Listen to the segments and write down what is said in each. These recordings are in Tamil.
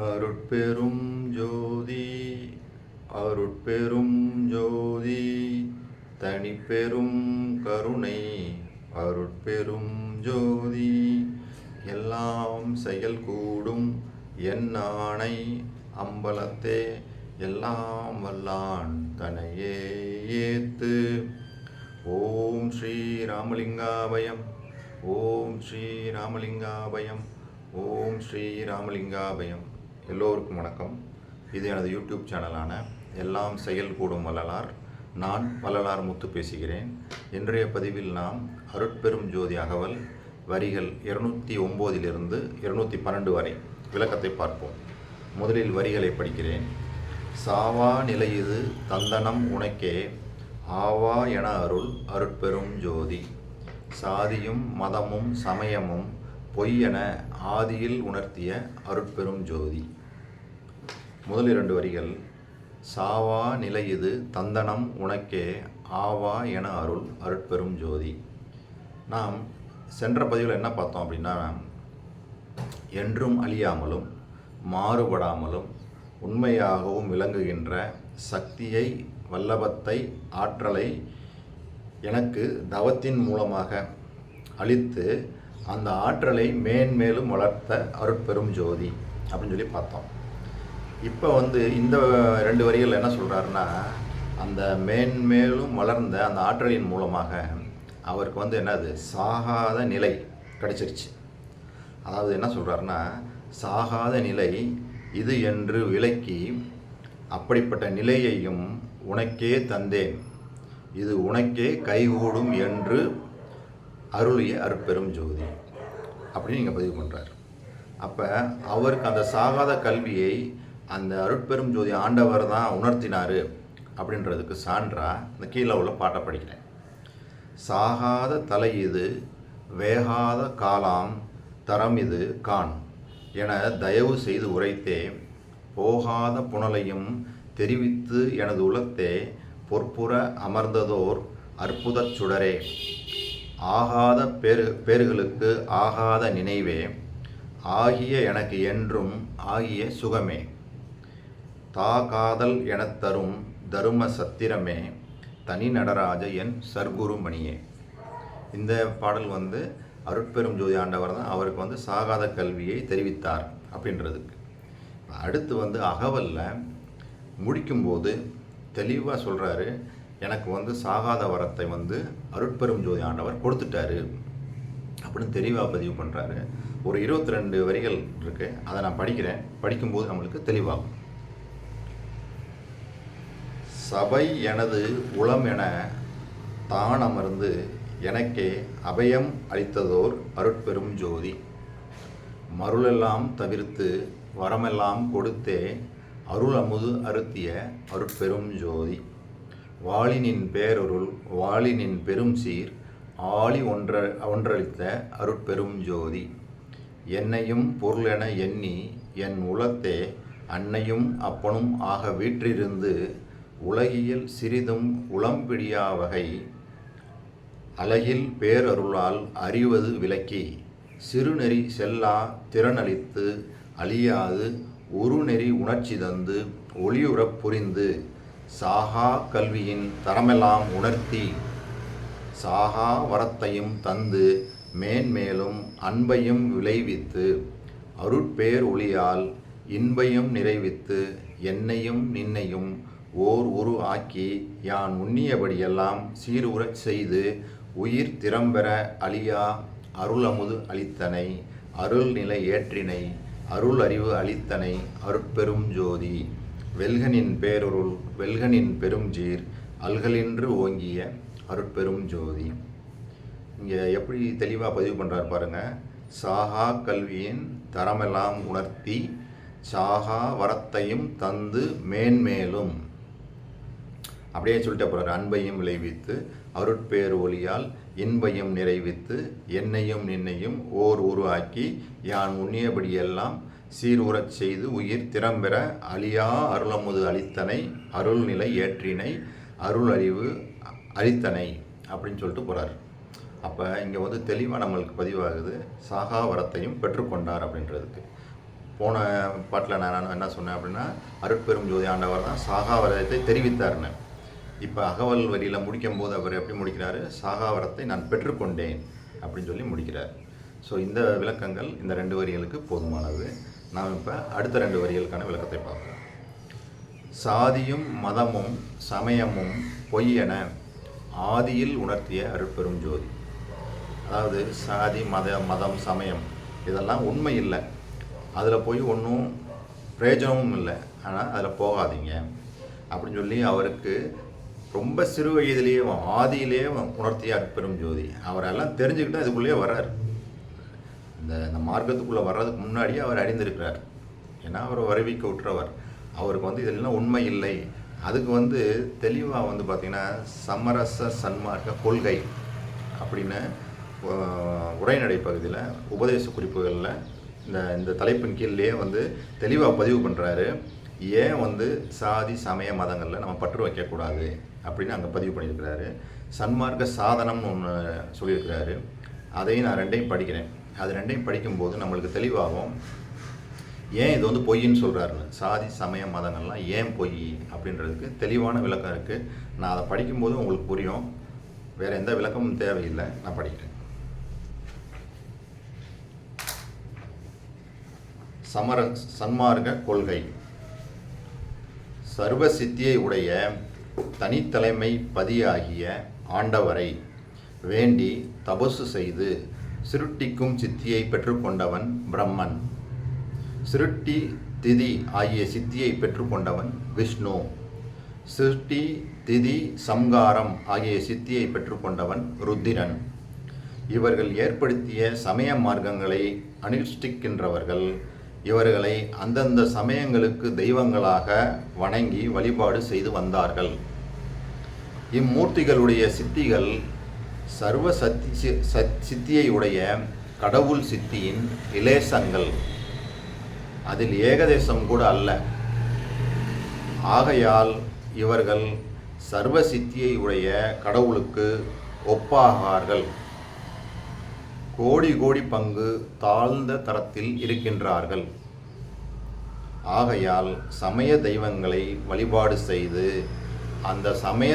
அருட்பெரும் ஜோதி அருட்பெரும் ஜோதி தனிப்பெரும் கருணை அருட்பெரும் ஜோதி எல்லாம் செயல் கூடும் என்னானை அம்பலத்தே எல்லாம் வல்லான் தனையே ஏத்து. ஓம் ஸ்ரீ ராமலிங்காபயம். ஓம் ஸ்ரீ ராமலிங்காபயம். ஓம் ஸ்ரீ ராமலிங்காபயம். எல்லோருக்கும் வணக்கம். இது எனது யூடியூப் சேனலான எல்லாம் செயல் கூடும் வள்ளலார். நான் வள்ளலார் முத்து பேசுகிறேன். இன்றைய பதிவில் நாம் அருட்பெரும் ஜோதி அகவல் வரிகள் 209 212 வரை விளக்கத்தை பார்ப்போம். முதலில் வரிகளை படிக்கிறேன். சாவா நிலையுது தந்தனம் உனக்கே ஆவா என அருள் அருட்பெரும் ஜோதி. சாதியும் மதமும் சமயமும் பொய் என ஆதியில் உணர்த்திய அருட்பெரும் ஜோதி. முதல் 2 வரிகள். சாவா நிலையுது தந்தனம் உனக்கே ஆவா என அருள் அருட்பெரும் ஜோதி. நாம் சென்ற பதிவில் என்ன பார்த்தோம் அப்படின்னா, என்றும் அழியாமலும் மாறுபடாமலும் உண்மையாகவும் விளங்குகின்ற சக்தியை, வல்லபத்தை, ஆற்றலை எனக்கு தவத்தின் மூலமாக அளித்து அந்த ஆற்றலை மேன்மேலும் வளர்த்த அருட்பெரும் ஜோதி அப்படின்னு சொல்லி பார்த்தோம். இப்போ இந்த 2 வரிகள் என்ன சொல்கிறாருன்னா, அந்த மேன்மேலும் வளர்ந்த அந்த ஆற்றலின் மூலமாக அவருக்கு என்னது சாகாத நிலை கிடைச்சிருச்சு. அதாவது என்ன சொல்கிறாருன்னா, சாகாத நிலை இது என்று விளக்கி அப்படிப்பட்ட நிலையையும் உனக்கே தந்தேன், இது உனக்கே கைகூடும் என்று அருளிய அருட்பெரும் ஜோதி அப்படின்னு நீங்கள் பதிவு பண்ணுறார். அப்போ அவருக்கு அந்த சாகாத கல்வியை அந்த அருட்பெரும் ஜோதி ஆண்டவர் தான் உணர்த்தினார் அப்படின்றதுக்கு சான்றா இந்த கீழே உள்ள பாட்டை படிக்கிறேன். சாகாத தலை இது வேகாத காலாம் தரம் இது கான் என தயவு செய்து உரைத்தே போகாத புனலையும் தெரிவித்து எனது உளத்தே பொற்புற அமர்ந்ததோர் அற்புதச் சுடரே ஆகாத பேறுகளுக்கு ஆகாத நினைவே ஆகிய எனக்கு என்றும் ஆகிய சுகமே தா காதல் எனத் தரும் தரும சத்திரமே தனி நடராஜ என் சர்க்குருமணியே. இந்த பாடல் அருட்பெரும் ஜோதி ஆண்டவர் தான் அவருக்கு சாகாத கல்வியை தெரிவித்தார் அப்படின்றதுக்கு. அடுத்து அகவலில் முடிக்கும்போது தெளிவாக சொல்கிறாரு, எனக்கு சாகாத வரத்தை அருட்பெரும் ஜோதி ஆண்டவர் கொடுத்துட்டாரு அப்படின்னு தெளிவாக பதிவு பண்ணுறாரு. ஒரு 22 வரிகள் இருக்குது, அதை நான் படிக்கிறேன். படிக்கும்போது நம்மளுக்கு தெளிவாகும். சபை எனது உளம் என தான் அமர்ந்து எனக்கே அபயம் அளித்ததோர் அருட்பெரும் ஜோதி. மருளெல்லாம் தவிர்த்து வரமெல்லாம் கொடுத்தே அருள் அமுது அருத்திய அருட்பெரும் ஜோதி. வாளினின் பேரருள் வாளினின் பெரும் சீர் ஆளி ஒன்றளித்த அருட்பெரும் ஜோதி. என்னையும் பொருளென எண்ணி என் உளத்தே அன்னையும் அப்பனும் ஆக வீற்றிருந்து உலகியல் சிறிதும் உளம்பிடியா வகை அழகில் பேரருளால் அறிவது விளக்கி சிறுநெறி செல்லா திறனளித்து அழியாது உருநெறி உணர்ச்சி தந்து ஒளியுறப் புரிந்து சாகா கல்வியின் தரமெல்லாம் உணர்த்தி சாகா வரத்தையும் தந்து மேன்மேலும் அன்பையும் விளைவித்து அருட்பேர் ஒளியால் இன்பையும் நிறைவித்து என்னையும் நின்னையும் ஓர் உரு ஆக்கி யான் உண்ணியபடியெல்லாம் சீருறச் செய்து உயிர் திறம்பெற அழியா அருள் அமுது அளித்தனை அருள் நிலை ஏற்றினை அருள் அறிவு அளித்தனை அருட்பெரும் ஜோதி. வெல்கனின் பேரருள் வெல்கனின் பெருஞ்சீர் அல்கலின்று ஓங்கிய அருட்பெரும் ஜோதி. இங்கே எப்படி தெளிவாக பதிவு பண்ணுறாரு பாருங்கள். சாகா கல்வியின் தரமெல்லாம் உணர்த்தி சாகா வரத்தையும் தந்து மேன்மேலும் அப்படியே சொல்லிட்டு போகிறார். அன்பையும் விளைவித்து அருட்பேர் ஒளியால் இன்பையும் நிறைவித்து என்னையும் நின்னையும் ஓர் உருவாக்கி யான் உண்ணியபடியெல்லாம் சீர்உறச் செய்து உயிர் திறம்பெற அழியா அருளமுது அளித்தனை அருள் நிலை ஏற்றினை அருள் அறிவு அளித்தனை அப்படின்னு சொல்லிட்டு போகிறார். அப்போ இங்கே தெளிவாக நம்மளுக்கு பதிவாகுது, சாகா வரத்தையும் பெற்றுக்கொண்டார் அப்படின்றதுக்கு. போன பாட்டில் நான் என்ன சொன்னேன் அப்படின்னா, அருட்பெரும் ஜோதி ஆண்டவர் தான் சாகாவரத்தை தெரிவித்தார்னு. இப்போ அகவல் வரியில் முடிக்கும்போது அவர் எப்படி முடிக்கிறாரு? சாகாவரத்தை நான் பெற்றுக்கொண்டேன் அப்படின்னு சொல்லி முடிக்கிறார். ஸோ இந்த விளக்கங்கள் இந்த 2 வரிகளுக்கு போதுமானது. நாம் இப்போ அடுத்த 2 வரிகளுக்கான விளக்கத்தை பார்ப்போம். சாதியும் மதமும் சமயமும் பொய் என ஆதியில் உணர்த்திய அருட்பெரும் ஜோதி. அதாவது சாதி மதம் சமயம் இதெல்லாம் உண்மை இல்லை, அதில் போய் ஒன்றும் பிரயோஜனமும் இல்லை, ஆனால் அதில் போகாதீங்க அப்படின்னு சொல்லி அவருக்கு ரொம்ப சிறு வயதிலேயே ஆதியிலேயே உணர்த்திய அருட்பெரும் ஜோதி. அவரெல்லாம் தெரிஞ்சுக்கிட்டு அதுக்குள்ளேயே வர்றார். இந்த மார்க்கத்துக்குள்ளே வர்றதுக்கு முன்னாடியே அவர் அறிந்திருக்கிறார். ஏன்னா அவர் வரவிக்க விட்டுறவர். அவருக்கு இதெல்லாம் உண்மை இல்லை. அதுக்கு தெளிவாக பார்த்திங்கன்னா சமரச சன்மார்க்க கொள்கை அப்படின்னு உரைநடை பகுதியில் உபதேச குறிப்புகளில் இந்த தலைப்பின் கீழே தெளிவாக பதிவு பண்ணுறாரு. ஏன் சாதி சமய மதங்களில் நம்ம பற்று வைக்கக்கூடாது அப்படின்னு அங்கே பதிவு பண்ணியிருக்கிறாரு. சன்மார்க்க சாதனம்னு ஒன்று சொல்லியிருக்கிறாரு. அதையும் நான் 2ஐயும் படிக்கிறேன். அது 2ஐயும் படிக்கும்போது நம்மளுக்கு தெளிவாகும் ஏன் இது பொய்ன்னு சொல்கிறாருன்னு. சாதி சமய மதங்கள்லாம் ஏன் பொய் அப்படின்றதுக்கு தெளிவான விளக்கம் இருக்குது. நான் அதை படிக்கும்போது உங்களுக்கு புரியும். வேறு எந்த விளக்கமும் தேவையில்லை. நான் படிக்கிறேன். சன்மார்க்க கொள்கை. சர்வ சித்தியை உடைய தனித்தலைமை பதியாகிய ஆண்டவரை வேண்டி தபசு செய்து சிருட்டிக்கும் சித்தியை பெற்றுக்கொண்டவன் பிரம்மன். சிருட்டி திதி ஆகிய சித்தியை பெற்றுக்கொண்டவன் விஷ்ணு. சிருஷ்டி திதி சம்காரம் ஆகிய சித்தியை பெற்றுக்கொண்டவன் ருத்திரன். இவர்கள் ஏற்படுத்திய சமய மார்க்கங்களை அனுஷ்டிக்கின்றவர்கள் இவர்களை அந்தந்த சமயங்களுக்கு தெய்வங்களாக வணங்கி வழிபாடு செய்து வந்தார்கள். இம்மூர்த்திகளுடைய சித்திகள் சர்வ சித்தியை உடைய கடவுள் சித்தியின் இலேசங்கள், அதில் ஏகதேசம் கூட அல்ல. ஆகையால் இவர்கள் சர்வ சித்தியை உடைய கடவுளுக்கு ஒப்பாகார்கள். கோடி கோடி பங்கு தாழ்ந்த தரத்தில் இருக்கின்றார்கள். ஆகையால் சமய தெய்வங்களை வழிபாடு செய்து அந்த சமய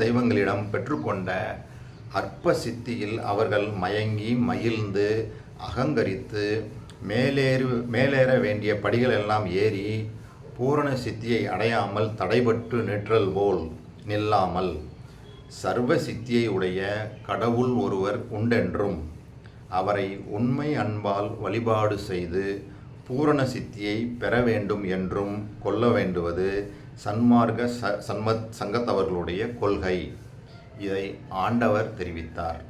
தெய்வங்களிடம் பெற்றுக்கொண்ட அற்ப சித்தியில் அவர்கள் மயங்கி மகிழ்ந்து அகங்கரித்து மேலேற வேண்டிய படிகள் எல்லாம் ஏறி பூரண சித்தியை அடையாமல் தடைபட்டு நிற்றல் போல் நில்லாமல் சர்வ சித்தியை உடைய கடவுள் ஒருவர் உண்டென்றும் அவரை உண்மை அன்பால் வழிபாடு செய்து பூரண சித்தியை பெற வேண்டும் என்றும் கொள்ள வேண்டுவது சன்மார்க்க சங்கத்தவர்களுடைய கொள்கை. இதை ஆண்டவர் தெரிவித்தார்.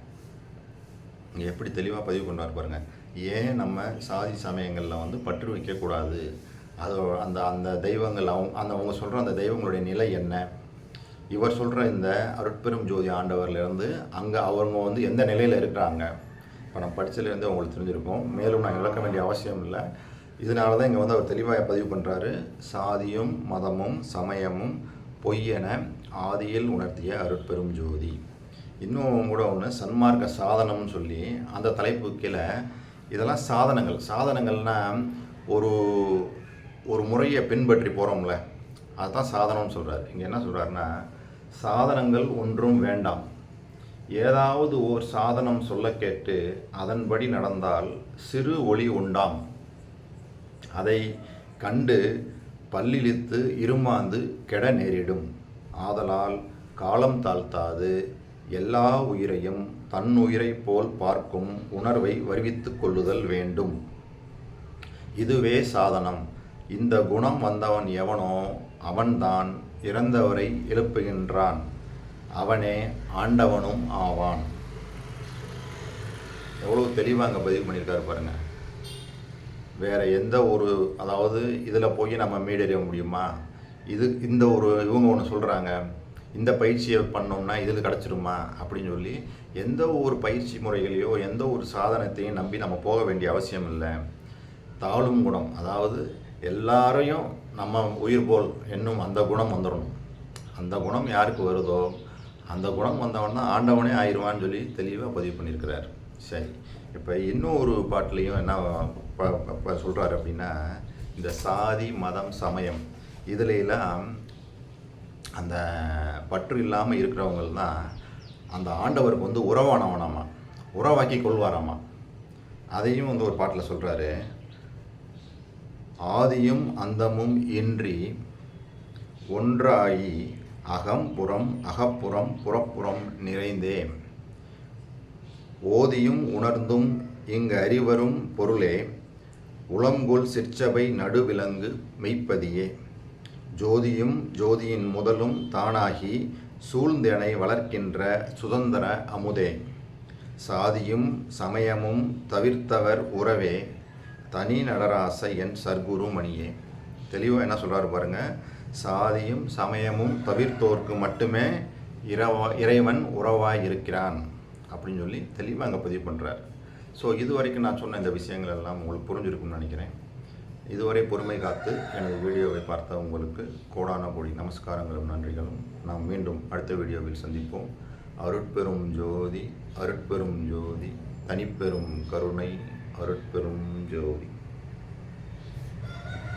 இங்கே எப்படி தெளிவாக பதிவு பண்ணுவார் பாருங்கள். ஏன் நம்ம சாதி சமயங்களில் பற்று வைக்கக்கூடாது, அது அந்த தெய்வங்கள் அவங்க சொல்கிற அந்த தெய்வங்களுடைய நிலை என்ன, இவர் சொல்கிற இந்த அருட்பெரும் ஜோதி ஆண்டவர்லேருந்து அங்கே அவங்க எந்த நிலையில் இருக்கிறாங்க. இப்போ நம்ம படித்ததுலேருந்து அவங்களுக்கு தெரிஞ்சிருக்கும். மேலும் நான் விளக்க வேண்டிய அவசியம் இல்லை. இதனால தான் இங்கே அவர் தெளிவாக பதிவு பண்ணுறாரு. சாதியும் மதமும் சமயமும் பொய்யென ஆதியில் உணர்த்திய அருட்பெரும் ஜோதி. இன்னும் கூட ஒன்று சன்மார்க்க சாதனம்னு சொல்லி அந்த தலைப்பு கீழே இதெல்லாம் சாதனங்கள்னால் ஒரு முறையை பின்பற்றி போகிறோம்ல, அதுதான் சாதனம்னு சொல்கிறார். இங்கே என்ன சொல்கிறாருன்னா, சாதனங்கள் ஒன்றும் வேண்டாம், ஏதாவது ஓர் சாதனம் சொல்ல கேட்டு அதன்படி நடந்தால் சிறு ஒளி உண்டாம், அதை கண்டு பல்லிழித்து இருமாந்து கெட நேரிடும். ஆதலால் காலம் தாழ்த்தாது எல்லா உயிரையும் தன்னுயிரை போல் பார்க்கும் உணர்வை வருவித்து கொள்ளுதல் வேண்டும். இதுவே சாதனம். இந்த குணம் வந்தவன் எவனோ அவன்தான் இறந்தவரை எழுப்புகின்றான், அவனே ஆண்டவனும் ஆவான். எவ்வளோ தெளிவாக பதிவு பண்ணியிருக்காரு பாருங்கள். வேறு எந்த அதாவது இதில் போய் நம்ம மீடறிய முடியுமா? இவங்க ஒன்று சொல்கிறாங்க, இந்த பயிற்சியை பண்ணோம்னா இதில் கிடச்சிருமா அப்படின்னு சொல்லி எந்த ஒரு பயிற்சி முறைகளையோ எந்த ஒரு சாதனத்தையும் நம்பி நம்ம போக வேண்டிய அவசியம் இல்லை. தாழும் குணம், அதாவது எல்லாரையும் நம்ம உயிர் போல் என்னும் அந்த குணம் வந்துடணும். அந்த குணம் யாருக்கு வருதோ அந்த குணம் வந்தவன் தான் ஆண்டவனே ஆயிடுவான்னு சொல்லி தெளிவாக பதிவு பண்ணியிருக்கிறார். சரி, இப்போ இன்னும் ஒரு பாட்டிலையும் என்ன சொல்கிறாரு அப்படின்னா, இந்த சாதி மதம் சமயம் இதுலெல்லாம் அந்த பற்று இல்லாமல் இருக்கிறவங்க தான் அந்த ஆண்டவருக்கு வந்து உறவானவனாமா, உறவாக்கி கொள்வாராமா. அதையும் வந்து ஒரு பாட்டில் சொல்கிறாரு, ஆதியும் அந்தமும் இன்றி ஒன்றாயி அகம்புறம் அகப்புறம் புறப்புறம் நிறைந்தே ஓதியும் உணர்ந்தும் இங்கு அறிவரும் பொருளே உளங்கொள் சிற்சபை நடுவிலங்கு மெய்ப்பதியே ஜோதியும் ஜோதியின் முதலும் தானாகி சூழ்ந்தெனை வளர்க்கின்ற சுதந்திர அமுதே சாதியும் சமயமும் தவிர்த்தவர் உறவே தனி நடராச என் சர்க்குரு மணியே. தெளிவாக என்ன சொல்கிறாரு பாருங்கள், சாதியும் சமயமும் தவிர்த்தோர்க்கு மட்டுமே இறைவன் உறவாய் இருக்கிறான் அப்படின்னு சொல்லி தெளிவாக அங்கே பதிவு பண்ணுறார். ஸோ இது வரைக்கும் நான் சொன்ன இந்த விஷயங்கள் எல்லாம் உங்களுக்கு புரிஞ்சிருக்கும்னு நினைக்கிறேன். இதுவரை பொறுமை காத்து எனது வீடியோவை பார்த்த உங்களுக்கு கோடான கோடி நமஸ்காரங்களும் நன்றிகளும். நாம் மீண்டும் அடுத்த வீடியோவில் சந்திப்போம். அருட்பெரும் ஜோதி, அருட்பெரும் ஜோதி, தனிப்பெரும் கருணை, அருட்பெரும் ஜோதி.